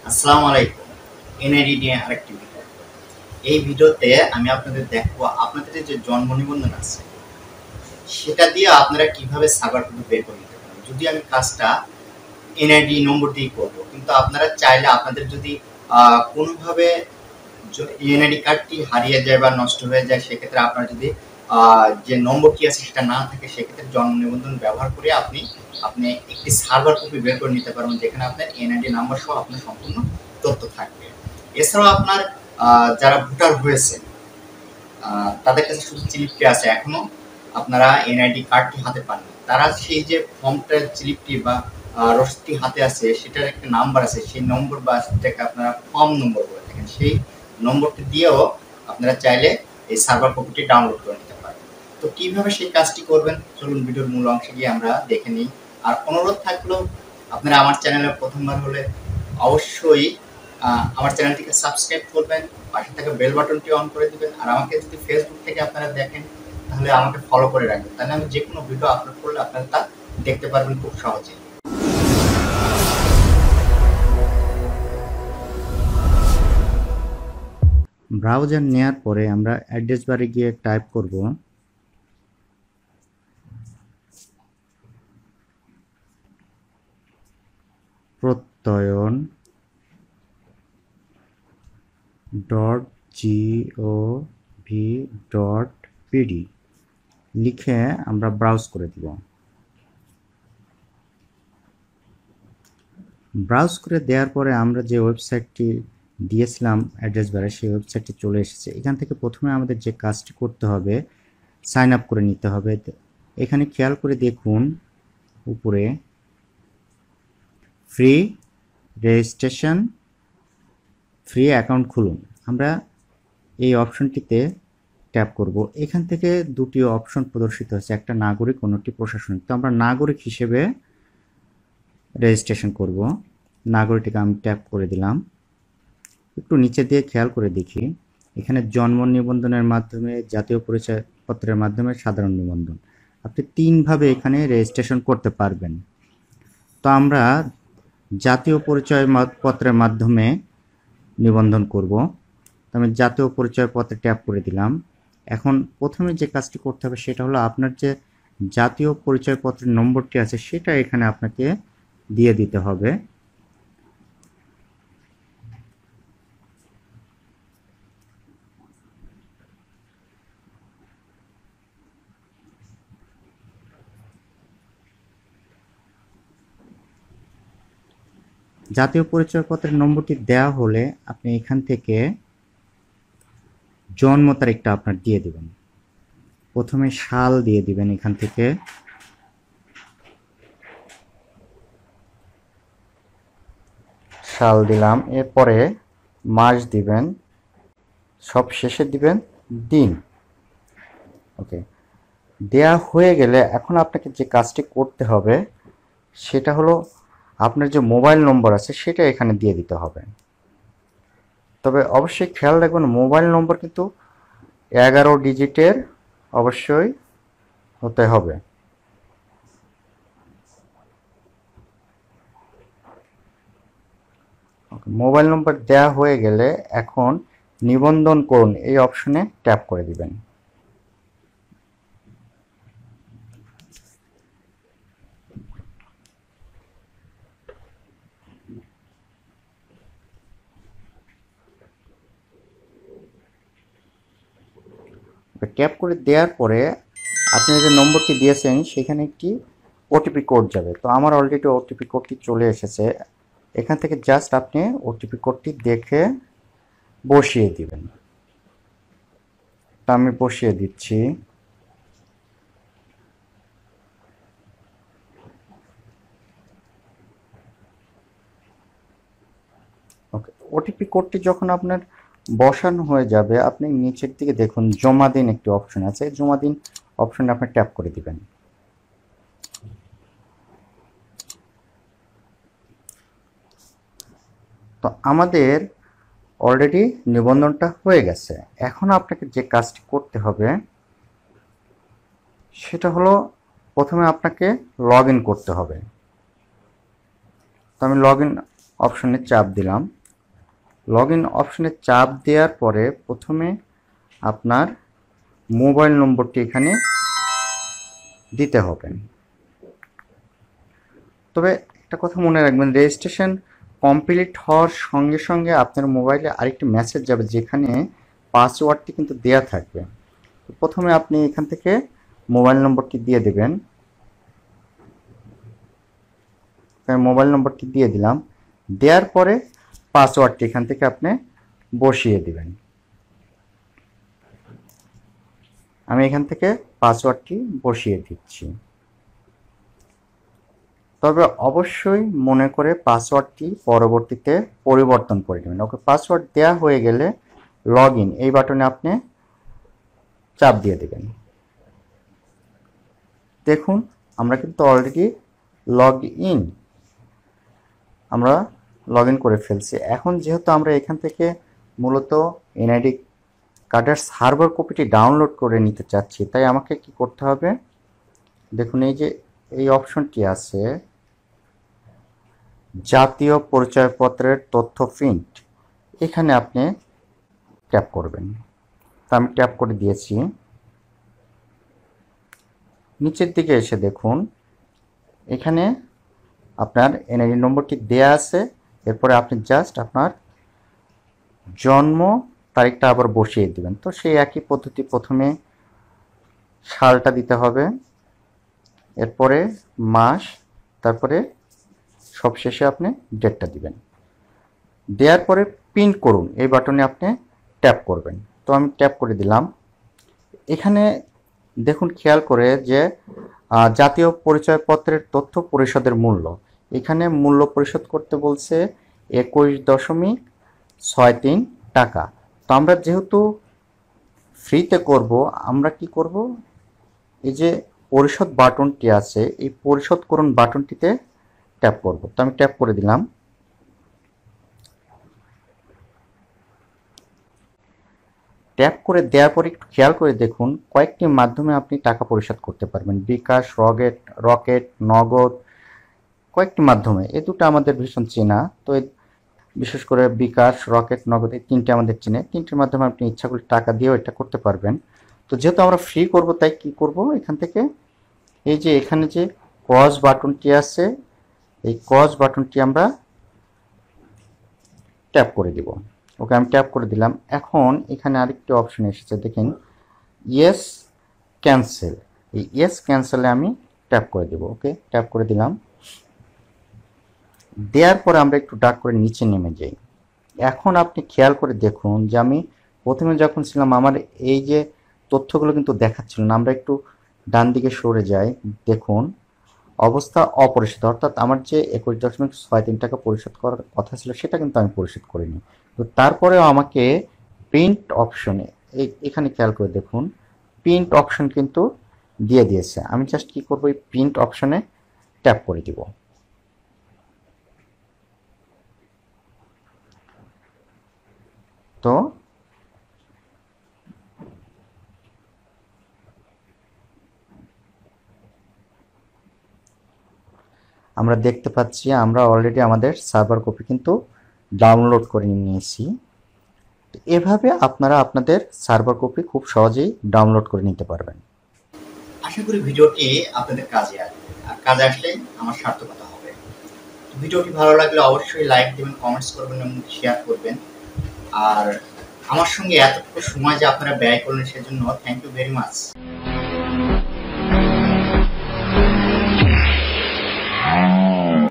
আসসালামু আলাইকুম। এনআইডি নিয়ে আরেকটি ভিডিও। এই ভিডিওতে আমি আপনাদের দেখাবো আপনাদের যে জন্ম নিবন্ধন আছে সেটা দিয়ে আপনারা কিভাবে সার্ভার কপি বের করে নিতে পারেন। যদি আমি কাজটা এনআইডি নম্বর দিয়ে করব, কিন্তু আপনারা চাইলে আপনাদের যদি কোনোভাবে এনআইডি কার্ডটি হারিয়ে যায় বা নষ্ট হয়ে যায়, সেক্ষেত্রে আপনার যদি যে নম্বরটি আছে সেটা না থাকে, সেক্ষেত্রে জন্ম নিবন্ধন ব্যবহার করে আপনি আপনি একটি সার্ভার কপি বের করে নিতে পারবেন, যেখানে আপনার এনআইডি নাম্বার সহ আপনার সম্পূর্ণ তথ্য থাকবে। এছাড়াও আপনার যারা ভোটার হয়েছে তাদের কাছে শুধু স্লিপটি আছে, এখনো আপনারা এনআইডি কার্ডটি হাতে পাননি, তারা সেই যে ফর্মটার স্লিপটি বা রসিদটি হাতে আছে সেটার একটা নাম্বার আছে, সেই নম্বর বা সেটাকে আপনারা ফর্ম নম্বর বলে থাকেন, সেই নম্বরটি দিয়েও আপনারা চাইলে এই সার্ভার কপিটি ডাউনলোড করে নিতে পারেন। তো কিভাবে সেই কাজটি করবেন চলুন ভিডিওর মূল অংশে গিয়ে আমরা দেখে নিই। আর অনুরোধ থাকলো আপনারা আমার চ্যানেলে প্রথমবার হলে অবশ্যই আমার চ্যানেলটিকে সাবস্ক্রাইব করবেন, পাশে থাকা বেল বাটনটি অন করে দিবেন। আর আমাকে যদি ফেসবুক থেকে আপনারা দেখেন তাহলে আমাকে ফলো করে রাখবেন, তাহলে আমি যে কোনো ভিডিও আপলোড করলে আপনারা তা দেখতে পারবেন খুব সহজে। ব্রাউজার নেওয়ার পরে আমরা অ্যাড্রেস বারে গিয়ে টাইপ করব প্রত্যয়ন.gov.pd লিখে আমরা ব্রাউজ করে দিব। ব্রাউজ করে দেওয়ার পরে আমরা যে ওয়েবসাইটটি দিয়েছিলাম অ্যাড্রেস বারে, সেই ওয়েবসাইটটি চলে এসেছে। এখান থেকে প্রথমে আমাদের যে কাজটি করতে হবে, সাইন আপ করে নিতে হবে। এখানে খেয়াল করে দেখুন উপরে ফ্রি রেজিস্ট্রেশন, ফ্রি অ্যাকাউন্ট খুলুন, আমরা এই অপশনটিতে ট্যাপ করব। এখান থেকে দুটি অপশন প্রদর্শিত হচ্ছে, একটা নাগরিক, অন্যটি প্রশাসনিক। তো আমরা নাগরিক হিসেবে রেজিস্ট্রেশন করব। নাগরিকটিকে আমি ট্যাপ করে দিলাম। একটু নিচে দিয়ে খেয়াল করে দেখি, এখানে জন্ম নিবন্ধনের মাধ্যমে, জাতীয় পরিচয়পত্রের মাধ্যমে, সাধারণ নিবন্ধন, আপনি তিনভাবে এখানে রেজিস্ট্রেশন করতে পারবেন। তো আমরা জাতীয় পরিচয়পত্রের মাধ্যমে নিবন্ধন করব। আমি জাতীয় পরিচয়পত্রে ট্যাপ করে দিলাম। এখন প্রথমে যে কাজটি করতে হবে সেটা হলো আপনার যে জাতীয় পরিচয়পত্রের নম্বরটি আছে সেটা এখানে আপনাকে দিয়ে দিতে হবে। জাতীয় পরিচয়পত্রের নম্বরটি দেওয়া হলে আপনি এখান থেকে জন্ম তারিখটা আপনার দিয়ে দিবেন। প্রথমে সাল দিয়ে দিবেন, এখান থেকে সাল দিলাম, এরপরে মাস দিবেন, সব শেষে দিবেন দিন। ওকে, দেয়া হয়ে গেলে এখন আপনাকে যে কাজটি করতে হবে সেটা হলো আপনার যে মোবাইল নম্বর আছে সেটা এখানে দিয়ে দিতে হবে। তবে অবশ্যই খেয়াল রাখবেন মোবাইল নম্বর কিন্তু 11 ডিজিটের অবশ্যই হতে হবে। মোবাইল নম্বর দেওয়া হয়ে গেলে এখন নিবন্ধন করুন এই অপশনে ট্যাপ করে দিবেন। ট্যাপ করে দেওয়ার পরে আপনি যে নম্বরটি দিয়েছেন সেখানে একটি ওটিপি কোড যাবে। তো আমার অলরেডি ওটিপি কোডটি চলে এসেছে। এখান থেকে জাস্ট আপনি ওটিপি কোডটি দেখে বসিয়ে দিবেন। তা আমি বসিয়ে দিচ্ছি। ওকে, ওটিপি কোডটি যখন আপনার বসানো হয়ে যাবে আপনি নিচের দিকে দেখুন জমা দিন একটি অপশন আছে, জমা দিন অপশনে আপনি ট্যাপ করে দিবেন। তো আমাদের অলরেডি নিবন্ধনটা হয়ে গেছে। এখন আপনাকে যে কাজটি করতে হবে সেটা হলো প্রথমে আপনাকে লগ ইন করতে হবে। তো আমি লগ ইন অপশনে চাপ দিলাম। লগ ইন অপশনে চাপ দেওয়ার পরে প্রথমে আপনার মোবাইল নম্বরটি এখানে দিতে হবে। তবে একটা কথা মনে রাখবেন, রেজিস্ট্রেশন কমপ্লিট হওয়ার সঙ্গে সঙ্গে আপনার মোবাইলে আরেকটি মেসেজ যাবে যেখানে পাসওয়ার্ডটি কিন্তু দেয়া থাকবে। প্রথমে আপনি এখান থেকে মোবাইল নম্বরটি দিয়ে দেবেন। মোবাইল নম্বরটি দিয়ে দিলাম, দেওয়ার পরে পাসওয়ার্ডটি এখান থেকে আপনি বসিয়ে দিবেন। আমি এখান থেকে পাসওয়ার্ডটি বসিয়ে দিচ্ছি। তবে অবশ্যই মনে করে পাসওয়ার্ডটি পরবর্তীতে পরিবর্তন করে নেবেন। ওকে, পাসওয়ার্ড দেওয়া হয়ে গেলে লগ ইন এই বাটনে আপনি চাপ দিয়ে দেবেন। দেখুন আমরা কিন্তু অলরেডি লগ ইন করে ফেলছি। এখন যেহেতু আমরা এখান থেকে মূলত এনআইডি কার্ডের সার্ভার কপিটি ডাউনলোড করে নিতে চাচ্ছি, তাই আমাকে কি করতে হবে, দেখুন এই যে এই অপশনটি আছে জাতীয় পরিচয়পত্রের তথ্য প্রিন্ট, এখানে আপনি ট্যাপ করবেন। তো আমি ট্যাপ করে দিয়েছি। নিচের দিকে এসে দেখুন এখানে আপনার এনআইডি নম্বরটি দেয়া আছে। এরপরে আপনি জাস্ট আপনার জন্ম তারিখটা আবার বসিয়ে দিবেন। তো সেই একই পদ্ধতি, প্রথমে সালটা দিতে হবে, এরপরে মাস, তারপরে সবশেষে আপনি ডেটটা দিবেন। দেওয়ার পরে প্রিন্ট করুন এই বাটনে আপনি ট্যাপ করবেন। তো আমি ট্যাপ করে দিলাম। এখানে দেখুন খেয়াল করে যে জাতীয় পরিচয়পত্রের তথ্য পরিশোধের মূল্য, এখানে মূল্য পরিশোধ করতে বলছে 21.63 টাকা। তো আমরা যেহেতু ফ্রিতে করব, আমরা কি করব, এই যে পরিশোধ বাটনটি আছে এই পরিশোধ করুন বাটনটিতে ট্যাপ করব। তো আমি ট্যাপ করে দিলাম। ট্যাপ করে দেওয়ার পর একটু খেয়াল করে দেখুন কয়েকটি মাধ্যমে আপনি টাকা পরিশোধ করতে পারবেন, বিকাশ, রকেট, নগদ, কয়েকটি মাধ্যমে। এই দুটো আমাদের ভীষণ চেনা, তো বিশেষ করে বিকাশ, রকেট, নগদ এই তিনটে আমাদের চেনে। তিনটির মাধ্যমে আপনি ইচ্ছা করলে টাকা দিয়েও এটা করতে পারবেন। তো যেহেতু আমরা ফ্রি করব তাই কি করব, এখান থেকে এই যে এখানে যে ক্রস বাটনটি আছে এই ক্রস বাটনটি আমরা ট্যাপ করে দিব। ওকে, আমি ট্যাপ করে দিলাম। এখন এখানে আরেকটি অপশন এসেছে দেখেন, ইয়েস ক্যান্সেল, এই ইয়েস ক্যান্সেলে আমি ট্যাপ করে দেব। ওকে, ট্যাপ করে দিলাম। দেওয়ার পরে আমরা একটু ডাক করে নিচে নেমে যাই। এখন আপনি খেয়াল করে দেখুন যে আমি প্রথমে যখন ছিলাম আমার এই যে তথ্যগুলো কিন্তু দেখাচ্ছিল না। আমরা একটু ডান দিকে সরে যাই, দেখুন অবস্থা অপরিশোধিত, অর্থাৎ আমার যে 21.63 টাকা পরিশোধ করার কথা ছিল সেটা কিন্তু আমি পরিশোধ করিনি। তো তারপরেও আমাকে প্রিন্ট অপশনে এখানে খেয়াল করে দেখুন প্রিন্ট অপশন কিন্তু দিয়ে দিয়েছে। আমি জাস্ট কি করব, এই প্রিন্ট অপশনে ট্যাপ করে দিব। তো আমরা দেখতে পাচ্ছি আমরা অলরেডি আমাদের সার্ভার কপি কিন্তু ডাউনলোড করে নিয়েছি। এভাবে আপনারা আপনাদের সার্ভার কপি খুব সহজেই ডাউনলোড করে নিতে পারবেন। আশা করি ভিডিওটি আপনাদের কাজে আসবে, আর কাজে আসলে আমার সার্থকতা হবে। ভিডিওটি ভালো লাগলে অবশ্যই লাইক দেবেন, কমেন্টস করবেন এবং শেয়ার করবেন। আর আমার সঙ্গে এতটুকু সময় যে আপনারা ব্যয় করলেন সেজন্য থ্যাংক ইউ ভেরি মাচ।